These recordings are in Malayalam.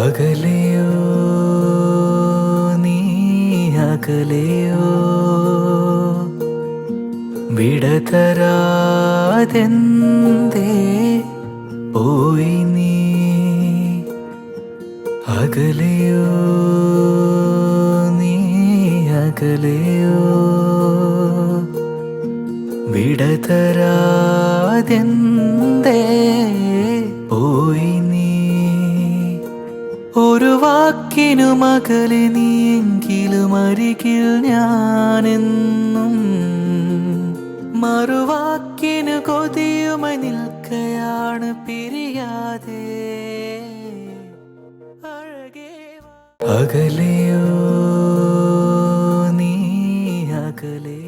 അകലെയോ നീ അകലെയോ വിടതരാതെന്തേ പോയി നീ അകലെയോ നീ അകലെയോ വിടതരാതെന്തേ പോയി നീ ഒരു വാക്കിനു മകളെ നീയെങ്കിലും അരികിൽ ഞാനെന്നും മറുവാക്കിനു കൊതിയുമായി നിൽക്കയാണ് പിരിയാതെ അകലെയോ നീ അകലെയോ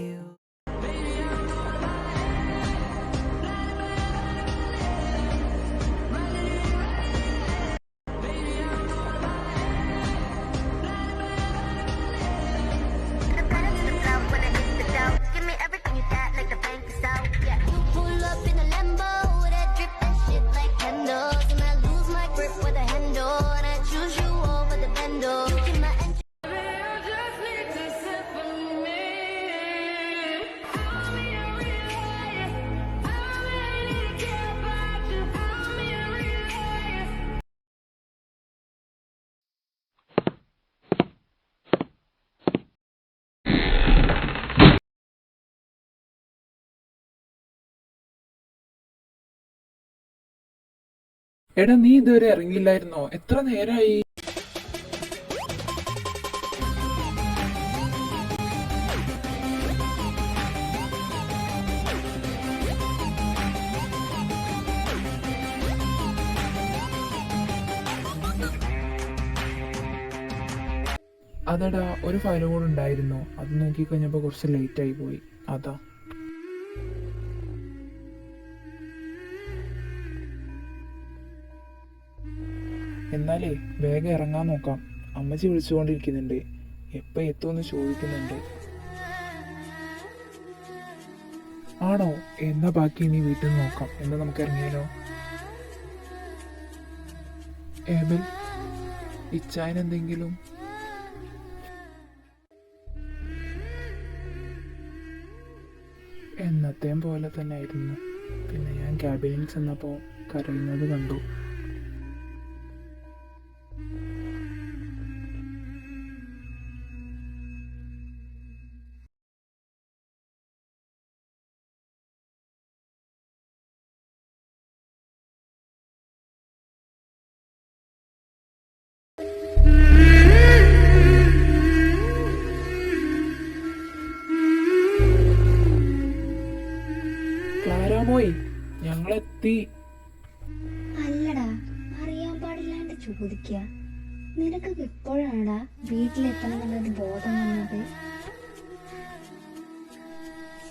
എടാ നീ ഇതുവരെ ഇറങ്ങിയില്ലായിരുന്നോ? എത്ര നേരായി? അതെടാ, ഒരു ഫയൽ കൂടെ ഉണ്ടായിരുന്നു. അത് നോക്കി കഴിഞ്ഞപ്പോ കുറച്ച് ലേറ്റ് ആയി പോയി, അതാ. എന്നാലേ വേഗം ഇറങ്ങാൻ നോക്കാം. അമ്മച്ചി വിളിച്ചുകൊണ്ടിരിക്കുന്നുണ്ട്, എപ്പോ എത്തുമെന്ന് ചോദിക്കുന്നുണ്ട്. ആണോ? എന്നാ ബാക്കി ഇനി വീട്ടിൽ നിന്ന് നോക്കാം. എന്നാ നമുക്ക് ഇറങ്ങിയാലോ? ഏബൽ, ഇച്ചായനെന്തെങ്കിലും? എന്നത്തെയും പോലെ തന്നെ ആയിരുന്നു. പിന്നെ ഞാൻ ക്യാബിനിൽ ചെന്നപ്പോൾ കരയുന്നത് കണ്ടു. ക്ലാരാമോയ്, ഞങ്ങളെത്തി. അല്ലടാ, അറിയാൻ പാടില്ലാണ്ട് ചോദിക്കുക. നിനക്കൊക്കെ എപ്പോഴാണടാ വീട്ടിലെത്തണം എന്നുള്ളൊരു ബോധം വന്നത്?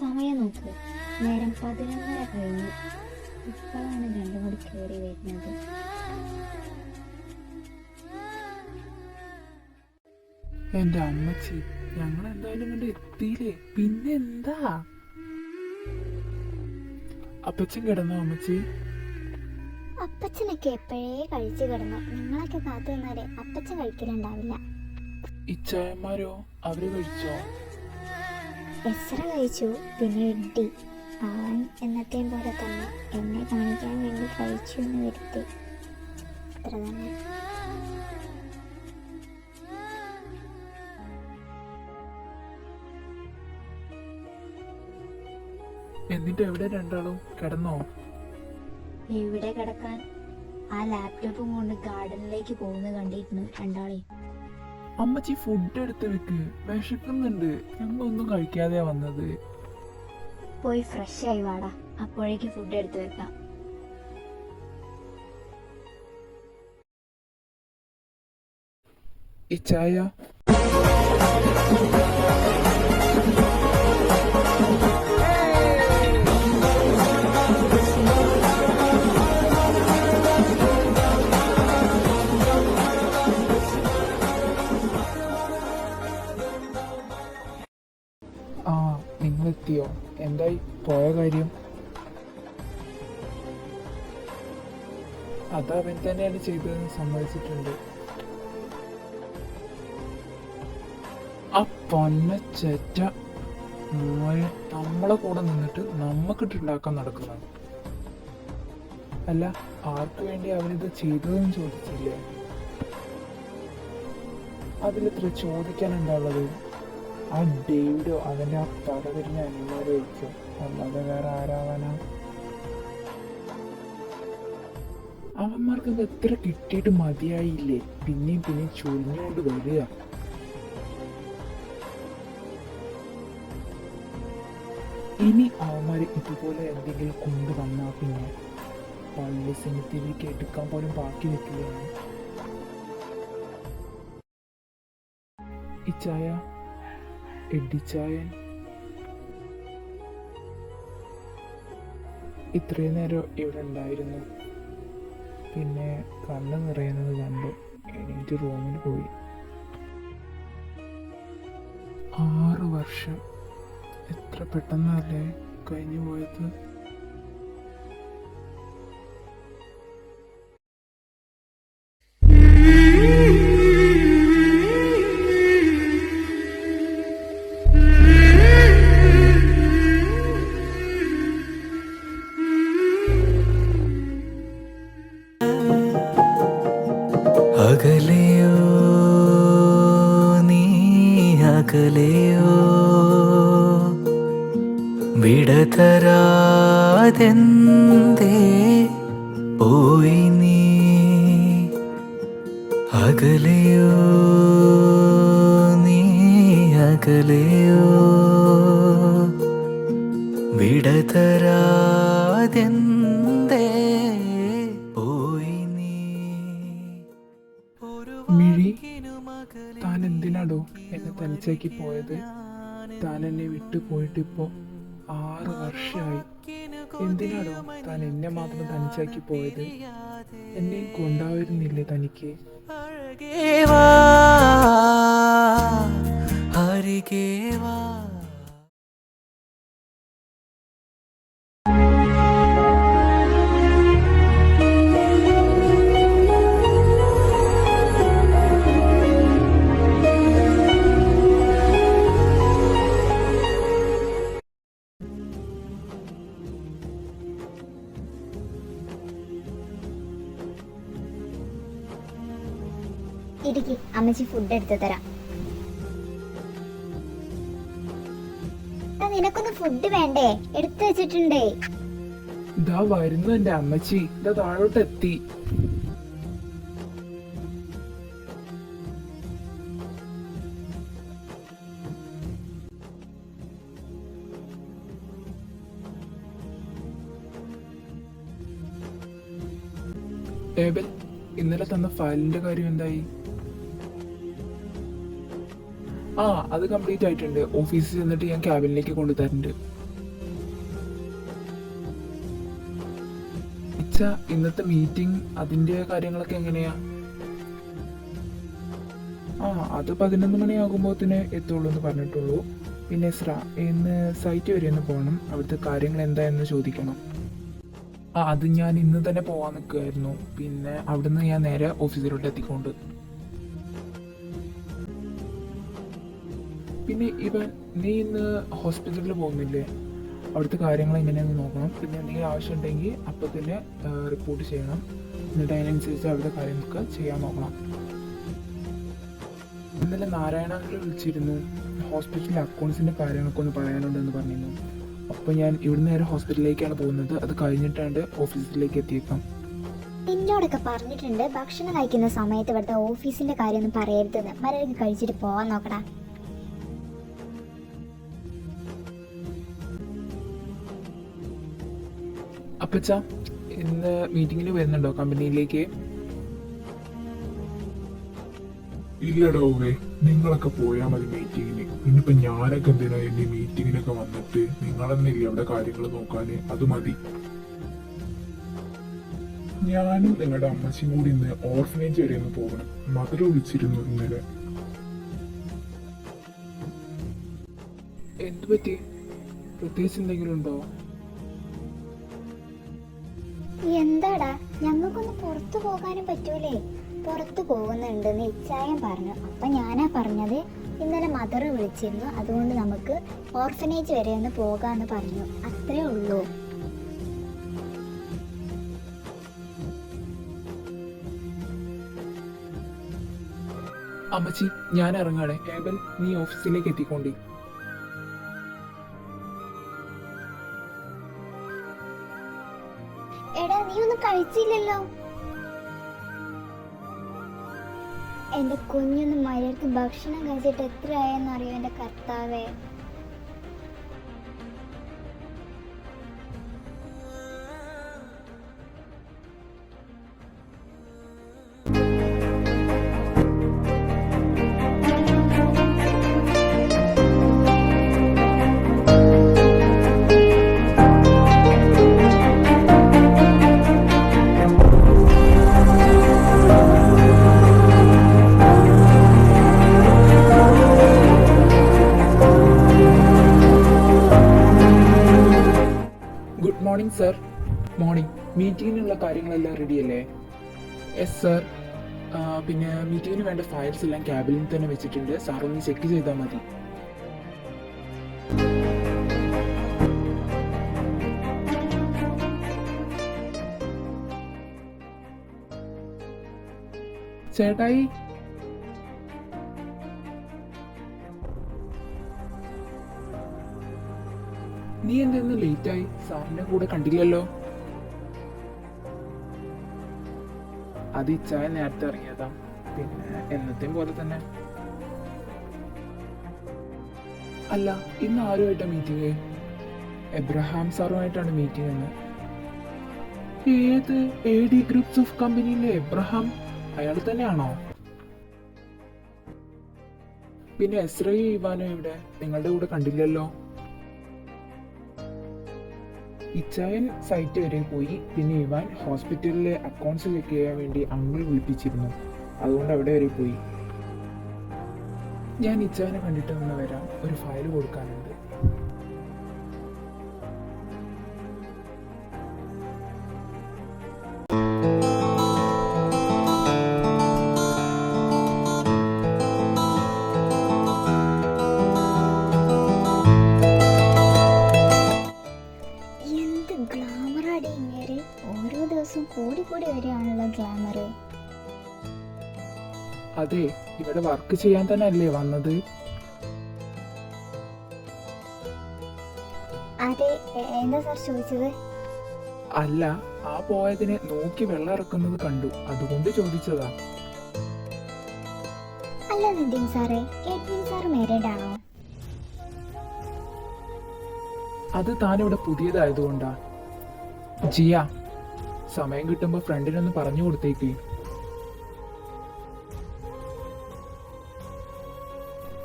സമയം നോക്ക്, നേരം 11:30 കഴിഞ്ഞു. ഇപ്പോഴാണ് രണ്ടും കൂടി കയറി വരുന്നത്. എന്റെ അമ്മച്ചി, ഞങ്ങൾ എന്തായാലും കൊണ്ട് എത്തിയില്ലേ, പിന്നെ എന്താ? അപ്പച്ചൻ കിടന്നോ അമ്മച്ചി? അപ്പച്ചനൊക്കെ എപ്പോഴേ കഴിച്ചു കിടന്നു. നിങ്ങളൊക്കെ കാത്തു നിന്നാലേ അപ്പച്ചൻ കഴിക്കലുണ്ടാവില്ല. ഇച്ചായന്മാരോ, അവര് കഴിച്ചോ? എസ്ര കഴിച്ചു, പിന്നെ ഇഡ്ഡി. അവൻ എന്നത്തെയും പോലെ തന്നെ എന്നെ കാണിക്കാൻ വേണ്ടി കഴിച്ചു എന്ന് വരുത്തി, അത്ര തന്നെ. എന്നിട്ട് എവിടെ രണ്ടാളും കിടന്നോ? എവിടെ കിടക്കാൻ, ആ ലാപ്ടോപ്പും കൊണ്ട് ഗാർഡനിലേക്ക് പോകുന്നത് കണ്ടിരുന്നു രണ്ടാളെ. അമ്മച്ചി ഫുഡ് എടുത്ത് വെക്ക്, വിശക്കുന്നുണ്ട്. ഞങ്ങളൊന്നും കഴിക്കാതെയാ വന്നത്. പോയി ഫ്രഷ് ആയി വാടാ, അപ്പോഴേക്ക് ഫുഡ് എടുത്ത് വെക്കാം. ഇച്ചായ, നിങ്ങളെത്തിയോ? എന്തായി പോയ കാര്യം? അതവൻ തന്നെയാണ് ചെയ്തതെന്ന് സമ്മതിച്ചിട്ടുണ്ട്. ആ പന്ന ചെറ്റ നമ്മളെ കൂടെ നിന്നിട്ട് നമുക്കിട്ടുണ്ടാക്കാൻ നടക്കുന്നതാണ്. അല്ല, ആർക്ക് വേണ്ടി അവരിത് ചെയ്തതെന്ന് ചോദിച്ചില്ലേ? അതിലിത്ര ചോദിക്കാൻ എന്താ ഉള്ളത്? ആ ഡേവിഡോ അവൻ്റെ ആ പടതിരിഞ്ഞ അനിമാരോ ആയിരിക്കും, അല്ലാതെ വേറെ ആരാവാനാ? അവന്മാർക്ക് ഇത് എത്ര കിട്ടിയിട്ട് മതിയായില്ലേ പിന്നെയും പിന്നെയും ചൊരിഞ്ഞുകൊണ്ട് വരിക. ഇനി അവന്മാർ ഇതുപോലെ എന്തെങ്കിലും കൊണ്ടുവന്നാൽ പിന്നെ പള്ളി സെമിത്തേരിക്ക് എടുക്കാൻ പോലും ബാക്കി നിൽക്കുകയാണ്. ഇച്ചായ, എഡിച്ചായൻ ഇത്രയും നേരം ഇവിടെ ഉണ്ടായിരുന്നു. പിന്നെ കണ്ണ് നിറയുന്നത് കണ്ടു എണീറ്റ് റൂമിൽ പോയി. 6 വർഷം എത്ര പെട്ടെന്നല്ലേ കഴിഞ്ഞു പോയത്. അകലെയോ നീ അകലെയോ വിടതരാതെന്തേ പോയി നീ. അകലെയോ നീ അകലെയോ വിടതരാതെന്തേ പോയി നീ. മിഴി, താൻ എന്തിനാടോ എന്നെ തനിച്ചാക്കി പോയത്? താൻ എന്നെ വിട്ടു പോയിട്ട് ഇപ്പോ 6 വർഷമായി. എന്തിനാടോ താൻ എന്നെ മാത്രം തനിച്ചാക്കി പോയത്? എന്നെ കൊണ്ടാവുന്നില്ലേ തനിക്ക്? അഴകേ വാ, അരികേ വാ. ഇരിക്ക്, അമ്മച്ചി ഫുഡ് എടുത്തു തരാം. നിനക്കൊന്ന് ഫുഡ് വേണ്ടേ? എടുത്തു വെച്ചിട്ടുണ്ടേ. ഇതാ വരുന്നു എന്റെ അമ്മച്ചി, ഇതാ താഴോട്ട് എത്തി. ഏബൽ, ഇന്നലെ തന്ന ഫയലിന്റെ കാര്യം എന്തായി? ആ, അത് കംപ്ലീറ്റ് ആയിട്ടുണ്ട്. ഓഫീസിൽ ചെന്നിട്ട് ഞാൻ ക്യാബിനിലേക്ക് കൊണ്ടുതരുന്നുണ്ട്. ഇച്ച, ഇന്നത്തെ മീറ്റിംഗ് അതിന്റെ കാര്യങ്ങളൊക്കെ എങ്ങനെയാ? ആ, അത് 11 മണിയാകുമ്പോഴത്തേന് എത്തുള്ളൂ എന്ന് പറഞ്ഞിട്ടുള്ളൂ. പിന്നെ ഇന്ന് സൈറ്റ് വരെ ഒന്ന് പോകണം, അവിടുത്തെ കാര്യങ്ങൾ എന്തായെന്ന് ചോദിക്കണം. ആ, അത് ഞാൻ ഇന്ന് തന്നെ പോവാൻ നിൽക്കുമായിരുന്നു. പിന്നെ അവിടുന്ന് ഞാൻ നേരെ ഓഫീസിലോട്ട് എത്തിക്കൊണ്ട്. പിന്നെ ഇവൻ, നീ ഇന്ന് ഹോസ്പിറ്റലിൽ പോകുന്നില്ലേ? അവിടുത്തെ കാര്യങ്ങൾ എങ്ങനെയാണെന്ന് നോക്കണം. പിന്നെ എന്തെങ്കിലും ആവശ്യം ഉണ്ടെങ്കിൽ അപ്പോൾ തന്നെ റിപ്പോർട്ട് ചെയ്യണം. എന്നിട്ട് അതിനനുസരിച്ച് അവിടുത്തെ കാര്യങ്ങളൊക്കെ ചെയ്യാൻ നോക്കണം. ഇന്നലെ നാരായണനെ വിളിച്ചിരുന്നു. ഹോസ്പിറ്റലിലെ അക്കൗണ്ട്സിൻ്റെ കാര്യങ്ങളൊക്കെ ഒന്ന് പറയാനുണ്ടെന്ന് പറഞ്ഞിരുന്നു. അപ്പോൾ ഞാൻ ഇവിടുന്ന് നേരെ ഹോസ്പിറ്റലിലേക്കാണ് പോകുന്നത്. അത് കഴിഞ്ഞിട്ടാണ് ഓഫീസിലേക്ക് എത്തിയേക്കാം. എന്നോടൊക്കെ പറഞ്ഞിട്ടുണ്ട് ഭക്ഷണം കഴിക്കുന്ന സമയത്ത് ഇവിടുത്തെ ഓഫീസിന്റെ കാര്യമൊന്നും പറയരുതെന്ന്. മര്യാദയ്ക്ക് കഴിച്ചിട്ട് പോവാൻ നോക്കടാ. അപ്പച്ച, ഇന്ന് മീറ്റിങ്ങിന് വരുന്നുണ്ടോ കമ്പനിയിലേക്ക്? ഇല്ലടോ, നിങ്ങളൊക്കെ പോയാൽ മതി മീറ്റിങ്ങിന്. ഇനിയിപ്പോ ഞാനൊക്കെ എന്തിനാ എന്റെ മീറ്റിങ്ങിനൊക്കെ വന്നിട്ട്? നിങ്ങളെന്നില്ലേ അവിടെ കാര്യങ്ങൾ നോക്കാന്? അത് മതി. ഞാനും നിങ്ങളുടെ അമ്മച്ചിയും കൂടി ഇന്ന് ഓർഫനേജ് വരെ ഒന്ന് പോകണം. മദർ വിളിച്ചിരുന്നു ഇന്നലെ. എന്തു പറ്റി? പ്രത്യേകിച്ച് എന്തെങ്കിലും ഉണ്ടോ? എന്താടാ, ഞങ്ങൾക്കൊന്ന് പുറത്തു പോകാനും പറ്റൂലേ? പുറത്തു പോകുന്നുണ്ടെന്ന് ഇച്ചായം പറഞ്ഞു. അപ്പൊ ഞാനാ പറഞ്ഞത് ഇന്നലെ മദർ വിളിച്ചിരുന്നു, അതുകൊണ്ട് നമുക്ക് ഓർഫനേജ് വരെ ഒന്ന് പോകാമെന്ന് പറഞ്ഞു. അത്രേ ഉള്ളൂ. അമ്മച്ചി, ഞാൻ ഇറങ്ങാണ്. ഏബൽ, നീ ഓഫീസിലേക്ക് എത്തിക്കൊണ്ടി. എടാ, നീ ഒന്നും കഴിച്ചില്ലല്ലോ. എന്റെ കുഞ്ഞൊന്ന് മഴയത്ത് ഭക്ഷണം കഴിച്ചിട്ട് എത്രയായെന്നറിയോ എന്റെ കർത്താവേ. Good morning sir. മോർണിംഗ്. മീറ്റിങ്ങിനുള്ള കാര്യങ്ങളെല്ലാം റെഡിയല്ലേ? Yes sir. പിന്നെ മീറ്റിങ്ങിന് വേണ്ട ഫയൽസ് എല്ലാം ക്യാബിനിൽ തന്നെ വെച്ചിട്ടുണ്ട്. സാർ ഒന്ന് ചെക്ക് ചെയ്താൽ മതി. ചേട്ടായി, നീ എന്തെന്ന് ലേറ്റായി? സാറിന്റെ കൂടെ കണ്ടില്ലല്ലോ. അത് ഇച്ചായ നേരത്തെ ഇറങ്ങിയതാ. പിന്നെ എന്നത്തെയും പോലെ തന്നെ. അല്ല, ഇന്ന് ആരുമായിട്ടാ മീറ്റിംഗ്? എബ്രഹാം സാറുമായിട്ടാണ് മീറ്റിംഗ് എന്ന്. ഏത് AD ഗ്രൂപ്പ്സ് ഓഫ് കമ്പനിയിലെ എബ്രഹാം? അയാൾ തന്നെയാണോ? പിന്നെ എസ്രയും ഇവാനോ ഇവിടെ? നിങ്ങളുടെ കൂടെ കണ്ടില്ലല്ലോ. ഇച്ചായൻ സൈറ്റ് വരെ പോയി. പിന്നെ ഇവാൻ ഹോസ്പിറ്റലിലെ അക്കൗണ്ട്സ് ചെക്ക് ചെയ്യാൻ വേണ്ടി അങ്കിൾ വിളിപ്പിച്ചിരുന്നു. അതുകൊണ്ട് അവിടെ വരെ പോയി. ഞാൻ ഇച്ചായനെ കണ്ടിട്ട് ഒന്ന് വരാം. ഒരു ഫയൽ കൊടുക്കാനുണ്ട്. ഓരോ ദിവസവും കൂടി കൂടി വരികയാണല്ലോ ഗ്ലാമർ. അതെ, ഇവിടെ വർക്ക് ചെയ്യാൻ തന്നെ അല്ലേ വന്നത്? അതെ, എന്താ സാർ ചോദിച്ചത്? അല്ല, ആ പോയതിനെ നോക്കി വെള്ളം ഇറക്കുന്നത് കണ്ടു, അതുകൊണ്ട് ചോദിച്ചതാ. അല്ല നദീം സാറേ, എഡ്വിൻ സാർ മാരീഡ് ആണോ? അത് താനിവിടെ പുതിയതായതുകൊണ്ടാ. ജിയ, സമയം കിട്ടുമ്പോ ഫ്രണ്ടിനൊന്ന് പറഞ്ഞു കൊടുത്തേക്ക്.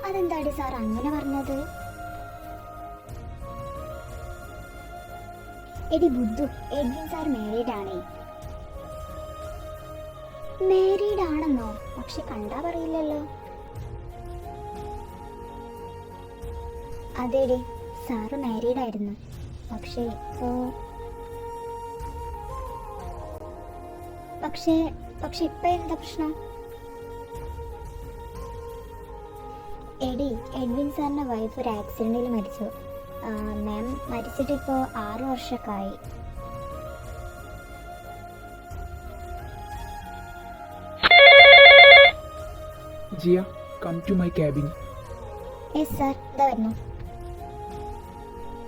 അതെന്താടി സാർ അങ്ങനെ പറഞ്ഞത്? എടി ബുദ്ധു, എഡ്വിൻ സാർ മാരീഡ് ആണേ. മാരീഡ് ആണെന്നോ? പക്ഷെ കണ്ടാ പറയില്ലല്ലോ. അതെടി, സാറ് മാരീഡ് ആയിരുന്നു. പക്ഷെ ഇപ്പൊ എന്താ പ്രശ്നം? എടി, എഡ്വിൻ സാറിന്റെ വൈഫ് ഒരു ആക്സിഡന്റിൽ മരിച്ചു. മാം മരിച്ചിട്ടിപ്പോ 6 വർഷമൊക്കെ ആയി. Jiya, come to my cabin. Yes sir, ഇതാ വരുന്നു.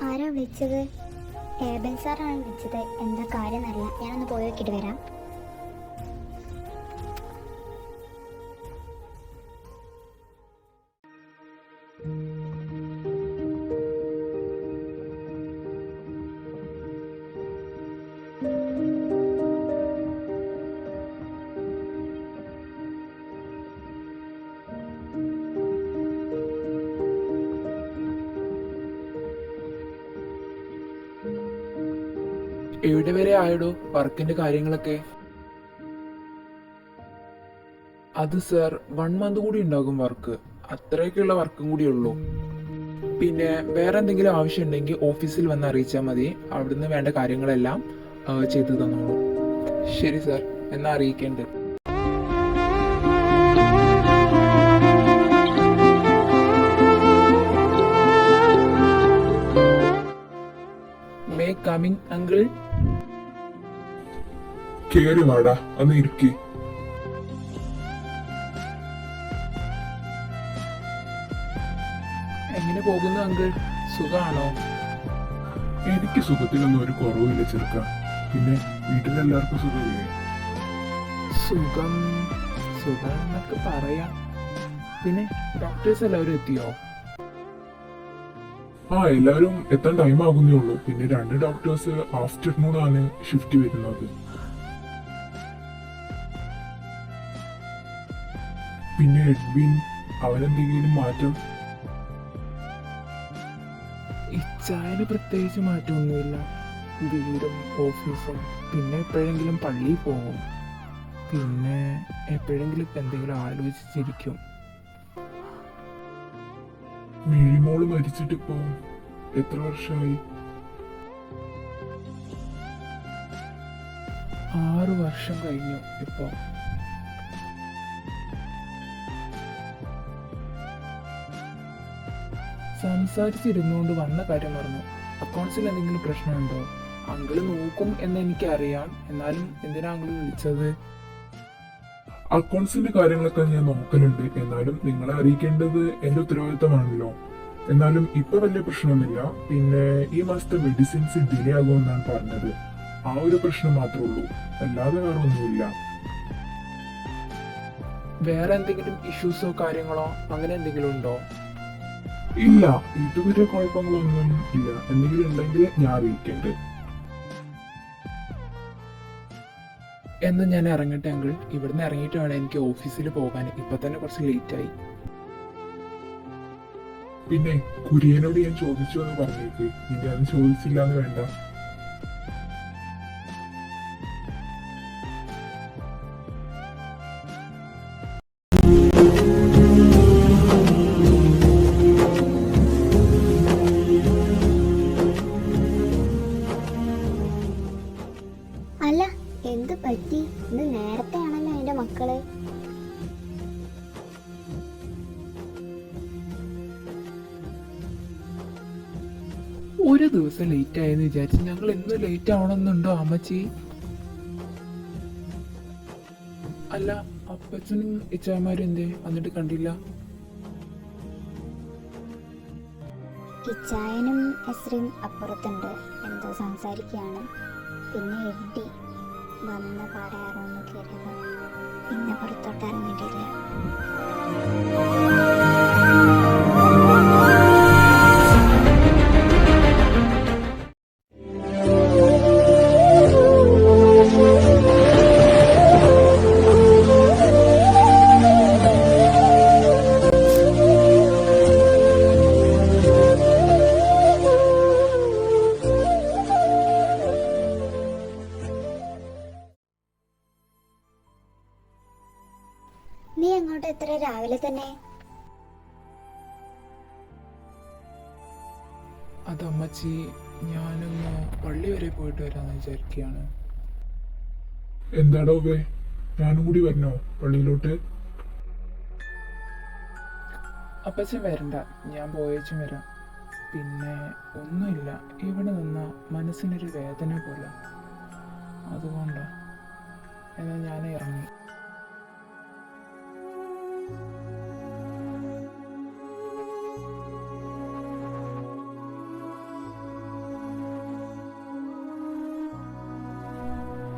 ആരാ വിളിച്ചത്? ഏബൽ സാറാണ് വിളിച്ചത്. എന്താ കാര്യം എന്നറിയില്ല. ഞാനൊന്ന് പോയി നോക്കിയിട്ട് വരാം. എവിടെ വരെ ആയടോ വർക്കിന്റെ കാര്യങ്ങളൊക്കെ? അത് സർ, 1 മന്ത് കൂടി ഉണ്ടാകും വർക്ക്. അത്രയൊക്കെയുള്ള വർക്കും കൂടി ഉള്ളൂ. പിന്നെ വേറെ എന്തെങ്കിലും ആവശ്യം ഉണ്ടെങ്കിൽ ഓഫീസിൽ വന്ന് അറിയിച്ചാൽ മതി. അവിടുന്ന് വേണ്ട കാര്യങ്ങളെല്ലാം ചെയ്തു തന്നോളൂ. ശരി സർ, എന്നാ അറിയിക്കേണ്ടത്. അങ്കിൾ? കേറി വാടാ, ഒന്ന് ഇരിക്ക്. എങ്ങനെ പോകുന്നു അങ്കിൾ? സുഖാണോ? എനിക്ക് സുഖത്തിനൊന്നും ഒരു കുറവില്ല ചെറുക്ക. പിന്നെ വീട്ടിലെല്ലാവർക്കും സുഖമില്ലേ? സുഖം സുഖം എന്നൊക്കെ പറയാം. പിന്നെ ഡോക്ടേഴ്സ് എല്ലാവരും എത്തിയോ? ആ, എല്ലാവരും എത്താൻ ടൈം ആകുന്നേ ഉള്ളൂ. പിന്നെ 2 ഡോക്ടേഴ്സ് ആഫ്റ്റർനൂൺ ആണ് ഷിഫ്റ്റ് വരുന്നത്. പിന്നെ എഡ്വിൻ, അവനെന്തെങ്കിലും മാറ്റം? ഇച്ചായന് പ്രത്യേകിച്ച് മാറ്റമൊന്നുമില്ല. വീടും ഓഫീസും, പിന്നെ എപ്പോഴെങ്കിലും പള്ളിയിൽ പോകും, പിന്നെ എപ്പോഴെങ്കിലും എന്തെങ്കിലും ആലോചിച്ചിരിക്കും. മിഴിമോള് മരിച്ചിട്ടിപ്പോ എത്ര വർഷമായി? 6 വർഷം കഴിഞ്ഞു ഇപ്പോ. സംസാരിച്ചിരുന്നുകൊണ്ട് വന്ന കാര്യം പറഞ്ഞു. അക്കൗണ്ട്സിൽ എന്തെങ്കിലും പ്രശ്നമുണ്ടോ? അങ്കിള് നോക്കും എന്ന് എനിക്കറിയാം. എന്നാലും എന്തിനാ അങ്കിള് വിളിച്ചത്? അക്കൗണ്ട്സിന്റെ കാര്യങ്ങളൊക്കെ ഞാൻ നോക്കലുണ്ട്. എന്നാലും നിങ്ങളെ അറിയിക്കേണ്ടത് എന്റെ ഉത്തരവാദിത്തമാണല്ലോ. എന്നാലും ഇപ്പൊ വലിയ പ്രശ്നമൊന്നുമില്ല. പിന്നെ ഈ മാസത്തെ മെഡിസിൻസ് ഡിലേ ആകുമെന്നാണ് പറഞ്ഞത്. ആ ഒരു പ്രശ്നം മാത്രമേ ഉള്ളൂ, അല്ലാതെ വേറെ ഒന്നുമില്ല. വേറെ എന്തെങ്കിലും ഇഷ്യൂസോ കാര്യങ്ങളോ അങ്ങനെ എന്തെങ്കിലും ഉണ്ടോ? ഇല്ല, ഇതുവരെ കുഴപ്പങ്ങളൊന്നും ഇല്ല. എന്തെങ്കിലും ഉണ്ടെങ്കിൽ ഞാൻ അറിയിക്കണ്ട്. എന്ന് ഞാൻ ഇറങ്ങട്ടെ അങ്കിൾ? ഇവിടുന്ന് ഇറങ്ങിയിട്ട് വേണം എനിക്ക് ഓഫീസിൽ പോകാൻ. ഇപ്പൊ തന്നെ കുറച്ച് ലേറ്റ് ആയി. പിന്നെ കുര്യനോട് ഞാൻ ചോദിച്ചു എന്ന് പറഞ്ഞേക്ക്. ഇനി അത് ചോദിച്ചില്ല എന്ന് വേണ്ട. അല്ല, എന്ത് പറ്റി? ഇത് നേരത്തെ ആണല്ലോ എൻ്റെ മക്കള്. ഒരു ദിവസം ലേറ്റ് ആയെന്ന് വിചാരിച്ച് ഞങ്ങൾ എന്നും ലേറ്റ് ആവണമെന്നുണ്ടോ അമ്മച്ചി? അല്ല, അപ്പച്ചനും ഇച്ചാമാരും എന്തേ വന്നിട്ട് കണ്ടില്ല? ഇച്ചായനും എസ്രയും അപ്പുറത്തുണ്ട്, എന്തോ സംസാരിക്കുകയാണ്. പിന്നെ എഡ്ഡി വന്ന പാടെ റൂമിൽ കയറിയത്, പിന്നെ പുറത്തോട്ട് ഇറങ്ങിയിട്ടില്ല. നീ അങ്ങോട്ട് എത്ര രാവിലെ തന്നെ? അതമ്മച്ചി, ഞാനൊന്ന് പള്ളി വരെ പോയിട്ട് വരാമെന്ന് വിചാരിക്കുകയാണ്. എന്താടോ വേ, ഞാനും കൂടി വരണോ പള്ളിയിലോട്ട്? അപ്പച്ചൻ വരണ്ട, ഞാൻ പോയേച്ചും വരാം. പിന്നെ ഒന്നുമില്ല, ഇവിടെ നിന്ന മനസ്സിനൊരു വേദന പോലെ, അതുകൊണ്ടാ. എന്നാൽ ഞാൻ ഇറങ്ങി.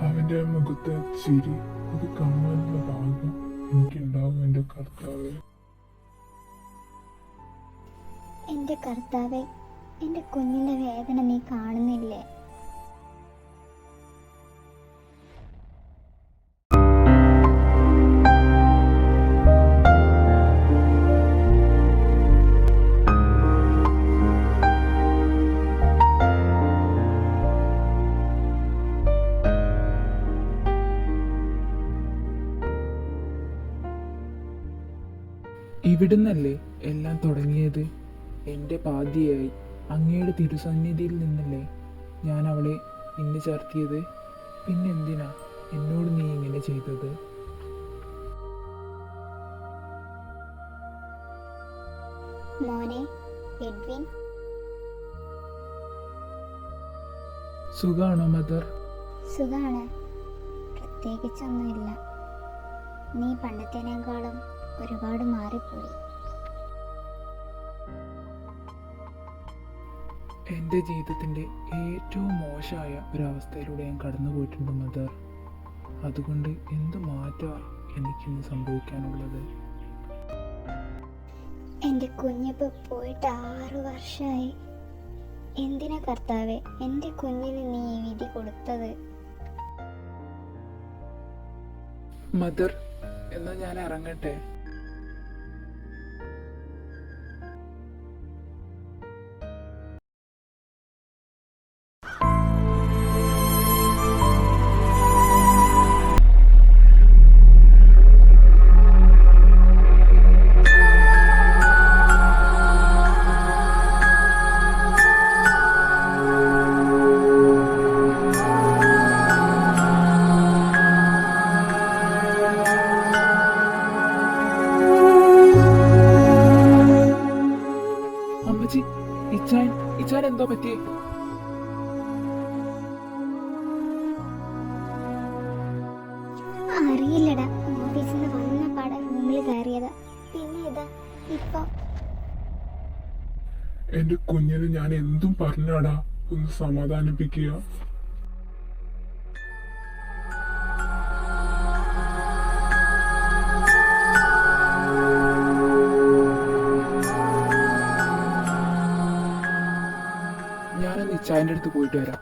അവന്റെ മുഖത്തെ ചിരി, അത് കാണാനുള്ള ഭാഗ്യം എനിക്കുണ്ടാവും എന്റെ കർത്താവേ. എൻ്റെ കർത്താവേ, എൻ്റെ കുഞ്ഞിൻ്റെ വേദന നീ കാണുന്നില്ലേ? ഇവിടുന്നല്ലേ എല്ലാം തുടങ്ങിയത്? എൻ്റെ പാതിയായി അങ്ങയുടെ തിരുസന്നിധിയിൽ നിന്നല്ലേ ഞാൻ അവളെ ഇന്ന് ചേർത്തിയത്? പിന്നെന്തിനാ എന്നോട് നീ ഇങ്ങനെ ചെയ്തത്? മോനെ എഡ്വിൻ, സുഖാണോ മദർ? സുഖാണ്, പ്രത്യേകിച്ചൊന്നുമില്ല. നീ പണ്ടത്തേനേക്കാളും ഒരുപാട് മാറിപ്പോയി. എൻ്റെ ജീവിതത്തിൻ്റെ ഏറ്റവും മോശമായ ഒരവസ്ഥയിലൂടെ ഞാൻ കടന്നു പോയിട്ടുണ്ട് മദർ. അതുകൊണ്ട് എന്ത് മാറ്റമാണ് എനിക്കിന്ന് സംഭവിക്കാനുള്ളത്? എൻ്റെ കുഞ്ഞിപ്പോൾ പോയിട്ട് 6 വർഷമായി. എന്തിനാ കർത്താവേ എൻ്റെ കുഞ്ഞിന് നീ ഈ വിധി കൊടുത്തത്? മദർ, എന്നാൽ ഞാൻ ഇറങ്ങട്ടെ. അമ്മച്ചി, ഇച്ചാൻ എന്തോ പറ്റിയേ? അറിയില്ലടാ, ഓഫീസിൽ നിന്ന് വന്ന പാടെ റൂമിൽ കയറിയതാ. പിന്നെ ഇതാ ഇപ്പൊ. എന്റെ കുഞ്ഞിന് ഞാൻ എന്തും പറഞ്ഞാടാ, ഒന്ന് സമാധാനിപ്പിക്കുക. ഞാനൊന്ന് ഇച്ചായൻ്റെ അടുത്ത് പോയിട്ട് വരാം.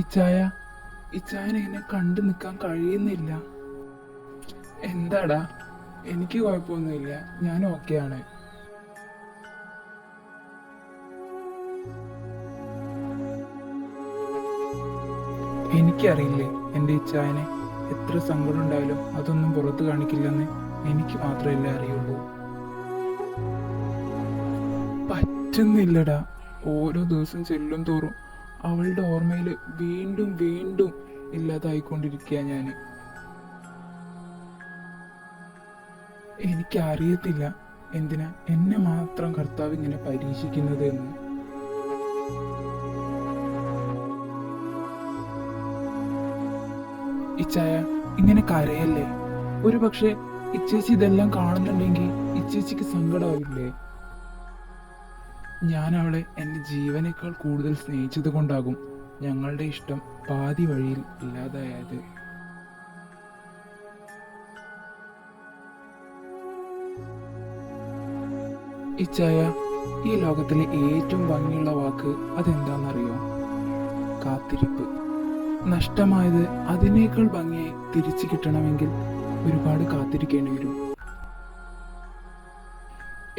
ഇച്ചായ, ഇച്ചായനെ എന്നെ കണ്ടു നിൽക്കാൻ കഴിയുന്നില്ല. എന്താടാ? എനിക്ക് കുഴപ്പമൊന്നുമില്ല, ഞാൻ ഓക്കെയാണ്. എനിക്കറിയില്ലേ എൻ്റെ ഇച്ചായനെ എത്ര സങ്കടം ഉണ്ടായാലും അതൊന്നും പുറത്ത് കാണിക്കില്ലെന്ന് എനിക്ക് മാത്രമല്ലേ അറിയുള്ളൂ. പറ്റുന്നില്ലടാ. ഓരോ ദിവസം ചെല്ലും തോറും അവളുടെ ഓർമ്മയിൽ വീണ്ടും വീണ്ടും ഇല്ലാതായിക്കൊണ്ടിരിക്കുക ഞാൻ. എനിക്കറിയത്തില്ല എന്തിനാ എന്നെ മാത്രം കർത്താവ് ഇങ്ങനെ പരീക്ഷിക്കുന്നത് എന്ന്. ഇച്ചായ, ഇങ്ങനെ കരയല്ലേ. ഒരു പക്ഷെ ഇച്ചേച്ചി ഇതെല്ലാം കാണുന്നുണ്ടെങ്കിൽ ഇച്ചേച്ചിക്ക് സങ്കടമാവില്ലേ? ഞാൻ അവളെ എൻ്റെ ജീവനേക്കാൾ കൂടുതൽ സ്നേഹിച്ചത് കൊണ്ടാകും ഞങ്ങളുടെ ഇഷ്ടം പാതി വഴിയിൽ ഇല്ലാതായത്. ഇച്ചായ, ഈ ലോകത്തിലെ ഏറ്റവും ഭംഗിയുള്ള വാക്ക് അതെന്താണെന്നറിയോ? കാത്തിരിപ്പ്. നഷ്ടമായത് അതിനേക്കാൾ ഭംഗിയായി തിരിച്ചു കിട്ടണമെങ്കിൽ ഒരുപാട് കാത്തിരിക്കേണ്ടി വരും.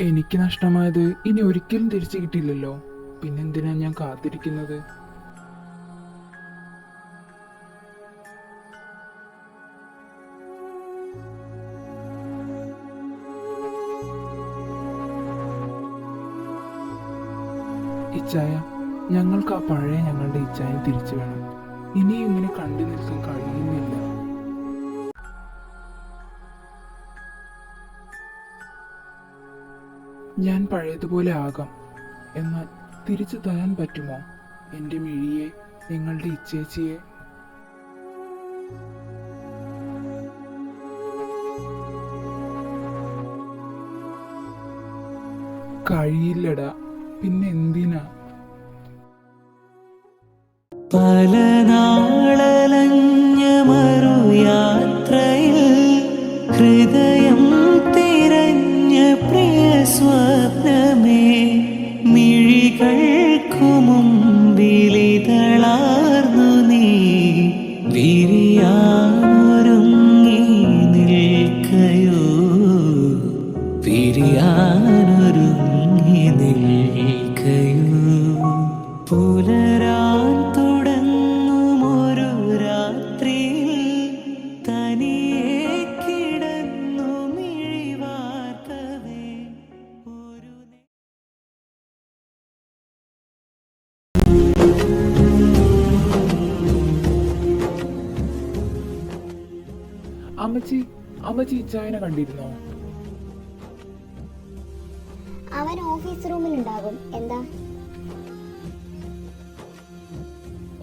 എനിക്ക് നഷ്ടമായത് ഇനി ഒരിക്കലും തിരിച്ചു കിട്ടില്ലല്ലോ, പിന്നെന്തിനാ ഞാൻ കാത്തിരിക്കുന്നത്? ഇച്ചായ, ഞങ്ങൾക്ക് ആ പഴയ ഞങ്ങളുടെ ഇച്ചായൻ തിരിച്ചു വേണം. ഇനിയും ഇങ്ങനെ കണ്ടു നിൽക്കാൻ കഴിയുന്നില്ല. ഞാൻ പഴയതുപോലെ ആകാം, എന്നാൽ തിരിച്ചു തരാൻ പറ്റുമോ എൻ്റെ മിഴിയെ, നിങ്ങളുടെ ഇച്ചേച്ചിയെ? കഴിയില്ലടാ, പിന്നെ എന്തിനാ? പല നാളലഞ്ഞ മറുയാത്രയിൽ ഹൃദയം തിരഞ്ഞ പ്രിയ സ്വപ്നമേ, മിഴികൾക്കു മുമ്പിലിതളാർന്നു നീ അമ്മച്ചി ഇച്ചായനെ കണ്ടിരുന്നോ? അവൻ ഓഫീസ് റൂമിലുണ്ടാകും. എന്താ?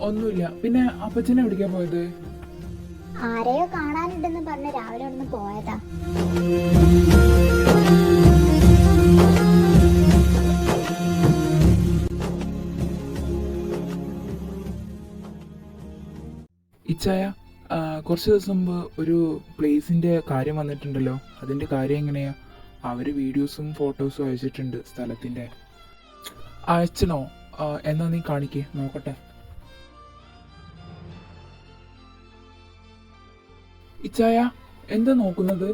ഒന്നുമില്ല. പിന്നെ അപ്പച്ചനെ എവിടേക്കാ പോയത്? ആരെയോ കാണാനുണ്ടെന്ന് പറഞ്ഞ് രാവിലെ അവിടുന്ന് പോയതാ. ഇച്ചായ, കുറച്ച് ദിവസം മുമ്പ് ഒരു പ്ലേസിന്റെ കാര്യം വന്നിട്ടുണ്ടല്ലോ, അതിന്റെ കാര്യം എങ്ങനെയാ? അവര് വീഡിയോസും ഫോട്ടോസും അയച്ചിട്ടുണ്ട് സ്ഥലത്തിന്റെ. അയച്ചണോ? എന്നാ നീ കാണിക്കേ, നോക്കട്ടെ. ഇച്ചായ, എന്താ നോക്കുന്നത്?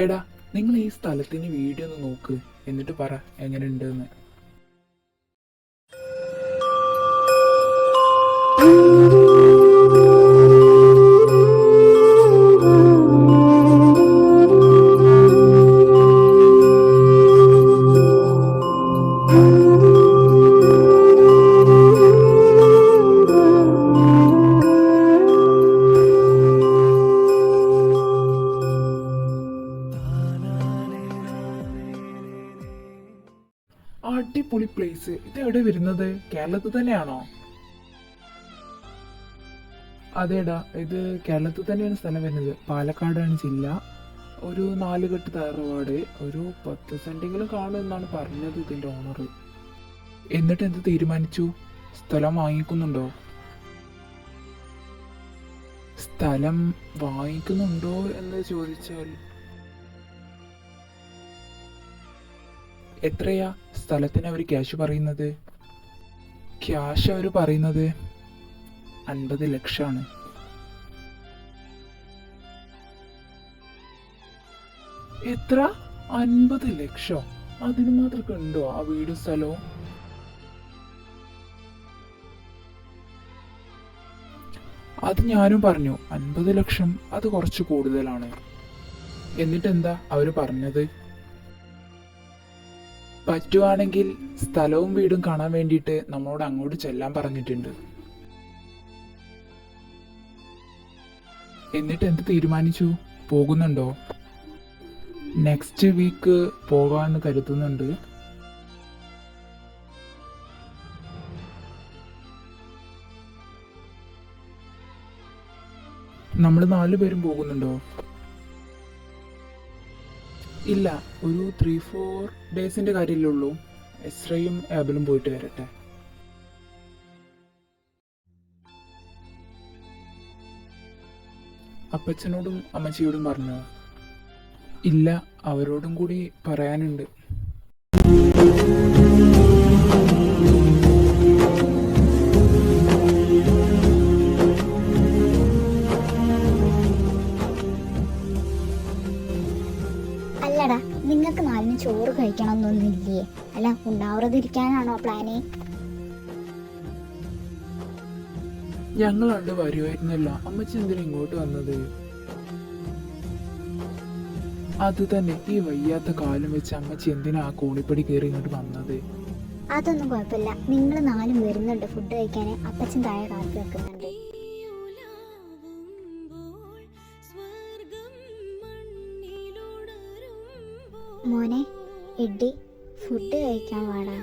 എടാ, നിങ്ങൾ ഈ സ്ഥലത്തിന് വീഡിയോ ഒന്ന് നോക്ക്, എന്നിട്ട് പറ എങ്ങനെയുണ്ടെന്ന്. അടിപൊളി പ്ലേസ്. ഇത് എവിടെ വരുന്നത്? കേരളത്തിൽ തന്നെയാണോ? അതേടാ, ഇത് കേരളത്തിൽ തന്നെയാണ് സ്ഥലം വരുന്നത്. പാലക്കാടാണ് ജില്ല. ഒരു 4 കെട്ട് തറവാട്, ഒരു 10 സെന്റെങ്കിലും കാണും എന്നാണ് പറഞ്ഞത് ഇതിന്റെ ഓണർ. എന്നിട്ട് എന്ത് തീരുമാനിച്ചു? സ്ഥലം വാങ്ങിക്കുന്നുണ്ടോ? സ്ഥലം വാങ്ങിക്കുന്നുണ്ടോ എന്ന് ചോദിച്ചാൽ എത്രയാ സ്ഥലത്തിന് അവർ ക്യാഷ് പറയുന്നത്? ക്യാഷ് അവർ പറയുന്നത് 50 ലക്ഷമാണ്. എത്ര? 50 ലക്ഷം? അതിന് മാത്രമൊക്കെ ഉണ്ടോ ആ വീടും സ്ഥലവും? അത് ഞാനും പറഞ്ഞു, 50 ലക്ഷം അത് കുറച്ച് കൂടുതലാണ്. എന്നിട്ടെന്താ അവര് പറഞ്ഞത്? പറ്റുവാണെങ്കിൽ സ്ഥലവും വീടും കാണാൻ വേണ്ടിയിട്ട് നമ്മളോട് അങ്ങോട്ട് ചെല്ലാൻ പറഞ്ഞിട്ടുണ്ട്. എന്നിട്ട് എന്ത് തീരുമാനിച്ചു? പോകുന്നുണ്ടോ? നെക്സ്റ്റ് വീക്ക് പോകാമെന്ന് കരുതുന്നുണ്ട്. നമ്മൾ 4 പേരും പോകുന്നുണ്ടോ? ഇല്ല, ഒരു 3-4 ഡേയ്സിന്റെ കാര്യമല്ലേ ഉള്ളൂ. എസ്രയും ആബിലും പോയിട്ട് വരട്ടെ. അപ്പച്ചനോടും അമ്മച്ചിയോടും പറഞ്ഞോ? ഇല്ല, അവരോടും കൂടി പറയാനുണ്ട്. അല്ലടാ, നിങ്ങൾക്ക് 4 ചോറ് കഴിക്കണമെന്നൊന്നുമില്ലേ? അല്ല, ഉണ്ടാവാതിരിക്കാനാണോ പ്ലാന്? ഞങ്ങൾ കണ്ട് വരുമായിരുന്നല്ലോ. അമ്മച്ചി എന്തിനാ ഇങ്ങോട്ട് വന്നത്? അത് തന്നെ, ഈ വയ്യാത്ത കാലം വെച്ച് അമ്മച്ചി എന്തിനാ ആ കോണിപ്പടി കയറി ഇങ്ങോട്ട് വന്നത്? അതൊന്നും കുഴപ്പമില്ല. നിങ്ങൾ 4 വരുന്നുണ്ട് ഫുഡ് കഴിക്കാൻ. അപ്പച്ചൻ താഴെ കാത്തു വെക്കുന്നുണ്ട്. മോനെ എഡ്ഡി, ഫുഡ് കഴിക്കാൻ വാടാ.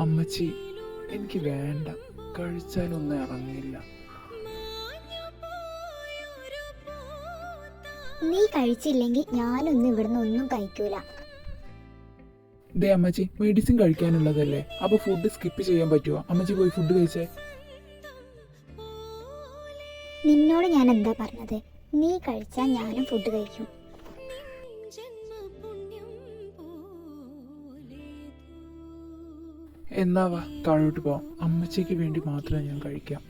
അമ്മച്ചി, എനിക്ക് വേണ്ട. കഴിച്ചാലൊന്നും ഇറങ്ങില്ല. നീ കഴിച്ചില്ലെങ്കിൽ ഞാനൊന്നും ഇവിടുന്ന് ഒന്നും കഴിക്കൂല. ദേ അമ്മച്ചി, മെഡിസിൻ കഴിക്കാനുള്ളതല്ലേ, അപ്പൊ ഫുഡ് സ്കിപ്പ് ചെയ്യാൻ പറ്റുമോ? അമ്മച്ചി പോയി ഫുഡ് കഴിച്ചേ. നിന്നോട് ഞാൻ എന്താ പറഞ്ഞത്? നീ കഴിച്ചാൽ ഞാനും ഫുഡ് കഴിക്കും. എന്നാ വാ, താഴോട്ട് പോവാം. അമ്മച്ചിക്ക് വേണ്ടി മാത്രം ഞാൻ കഴിക്കാം.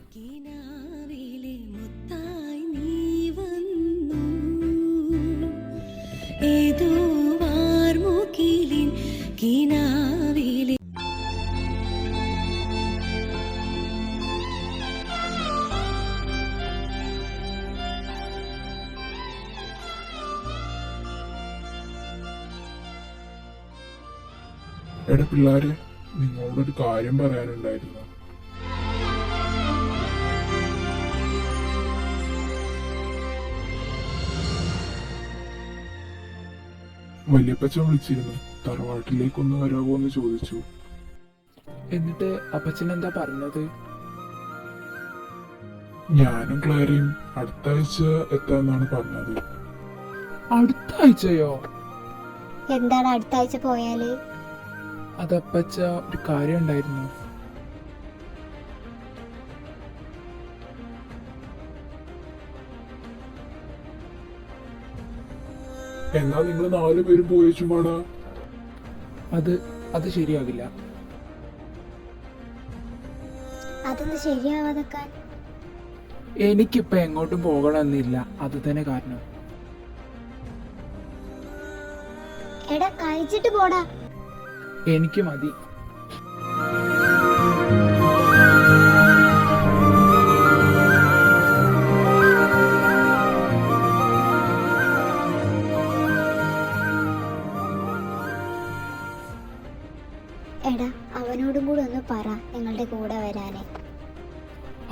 എടാ പിള്ളേരെ, നിങ്ങളോടൊരു കാര്യം പറയാനുണ്ടായിരുന്നു. വല്യപ്പച്ചൻ വിളിച്ചിരുന്നു. തറവാട്ടിലേക്കൊന്ന് വരാമോ എന്ന് ചോദിച്ചു. എന്നിട്ട് അപ്പച്ചൻ എന്താ പറഞ്ഞത്? ഞാനും ക്ലാരയും അടുത്ത ആഴ്ച എത്താമെന്നാണ് പറഞ്ഞത്. അടുത്ത ആഴ്ചയോ? എന്താണ് അടുത്ത ആഴ്ച പോയാല്? അതപ്പച്ച ഒരു കാര്യം ഉണ്ടായിരുന്നു. എന്നാ നിങ്ങൾ 4 പേരും പോയേച്ചും പാടാ. അത് ശരിയാകില്ല. അതൊന്ന് ശരിയാവാതെക്കാൻ. എനിക്കിപ്പോ എങ്ങോട്ടും പോകണമെന്നില്ല. അത് തന്നെ കാരണം. എടാ കഴിച്ചിട്ട് പോടാ. എനിക്ക് മതി. എടാ അവനോടും കൂടെ ഒന്ന് പറ ഞങ്ങളുടെ കൂടെ വരാനേ.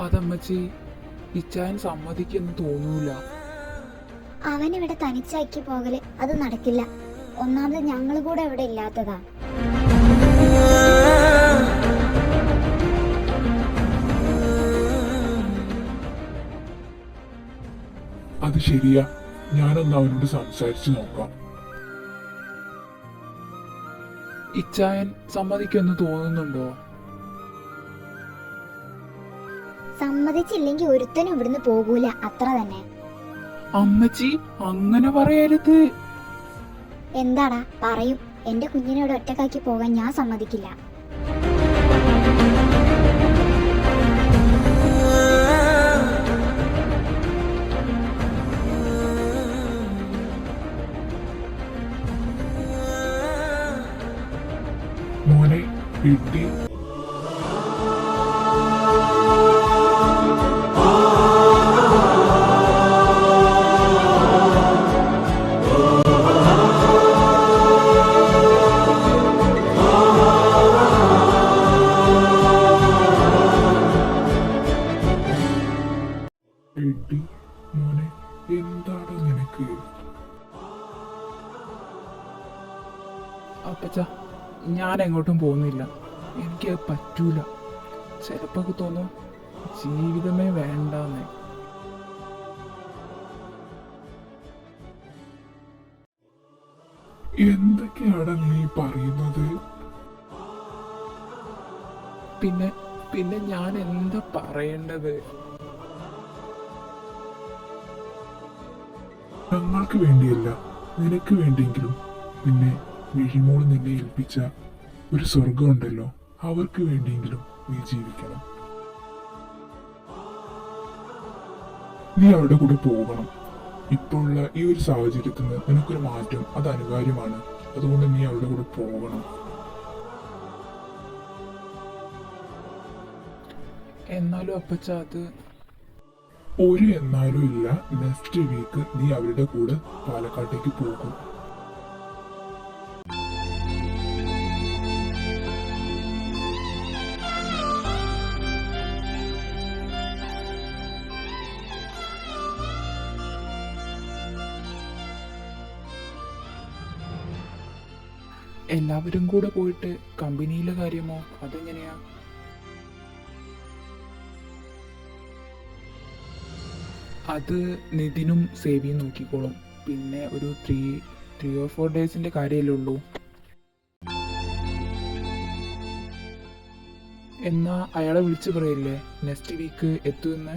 അതമ്മച്ചി, ഇച്ചായൻ സമ്മതിക്കെന്ന് തോന്നൂല. അവനിവിടെ തനിച്ചാക്കി പോകല് അത് നടക്കില്ല. ഒന്നാമത് ഞങ്ങൾ കൂടെ ഇവിടെ ഇല്ലാത്തതാ. അത് ശരിയാ, ഞാനൊന്ന് അവനോട് സംസാരിച്ചു നോക്കാം. ഇച്ചായൻ സമ്മതിക്കെന്ന് തോന്നുന്നുണ്ടോ? സമ്മതിച്ചില്ലെങ്കിൽ ഒരുത്തനും ഇവിടുന്ന് പോകൂല, അത്ര തന്നെ. അമ്മച്ചി അങ്ങനെ പറയരുത്. എന്താടാ പറയും. എന്റെ കുഞ്ഞിനോട് ഒറ്റക്കാക്കി പോകാൻ ഞാൻ സമ്മതിക്കില്ല. മോനെ കിട്ടി. എടി മോനെ, എന്താടാ നിനക്ക്? അപ്പച്ച, ഞാൻ എങ്ങോട്ടും പോകുന്നില്ല. എനിക്ക് പറ്റൂല. ചിലപ്പോ തോന്നും ജീവിതമേ വേണ്ടെന്ന്. എന്തൊക്കെയാടാ നീ പറയുന്നത്? പിന്നെ ഞാൻ എന്താ പറയേണ്ടത്? ഞങ്ങൾക്ക് വേണ്ടിയല്ല, നിനക്ക് വേണ്ടിയെങ്കിലും, പിന്നെ വിഴിമോൾ നിന്നെ ഏൽപ്പിച്ച ഒരു സ്വർഗമുണ്ടല്ലോ, അവർക്ക് വേണ്ടിയെങ്കിലും നീ ജീവിക്കണം. നീ അവരുടെ കൂടെ പോകണം. ഇപ്പോഴുള്ള ഈ ഒരു സാഹചര്യത്തിൽ നിന്ന് നിനക്കൊരു മാറ്റം അത് അനിവാര്യമാണ്. അതുകൊണ്ട് നീ അവരുടെ കൂടെ പോകണം. എന്നാലും അപ്പച്ച, അത് ഒരു എന്നാലും ഇല്ല. നെക്സ്റ്റ് വീക്ക് നീ അവരുടെ കൂടെ പാലക്കാട്ടേക്ക് പോകും. എല്ലാവരും കൂടെ പോയിട്ട് കമ്പനിയിലെ കാര്യമോ? അതെങ്ങനെയാ? അത് നിതിനും സേവിയും നോക്കിക്കോളും. പിന്നെ ഒരു 3 or 4 ഡേയ്സിന്റെ കാര്യമല്ലേ ഉള്ളൂ. എന്നാ അയാളെ വിളിച്ചു പറയില്ലേ നെക്സ്റ്റ് വീക്ക് എത്തുമെന്ന്?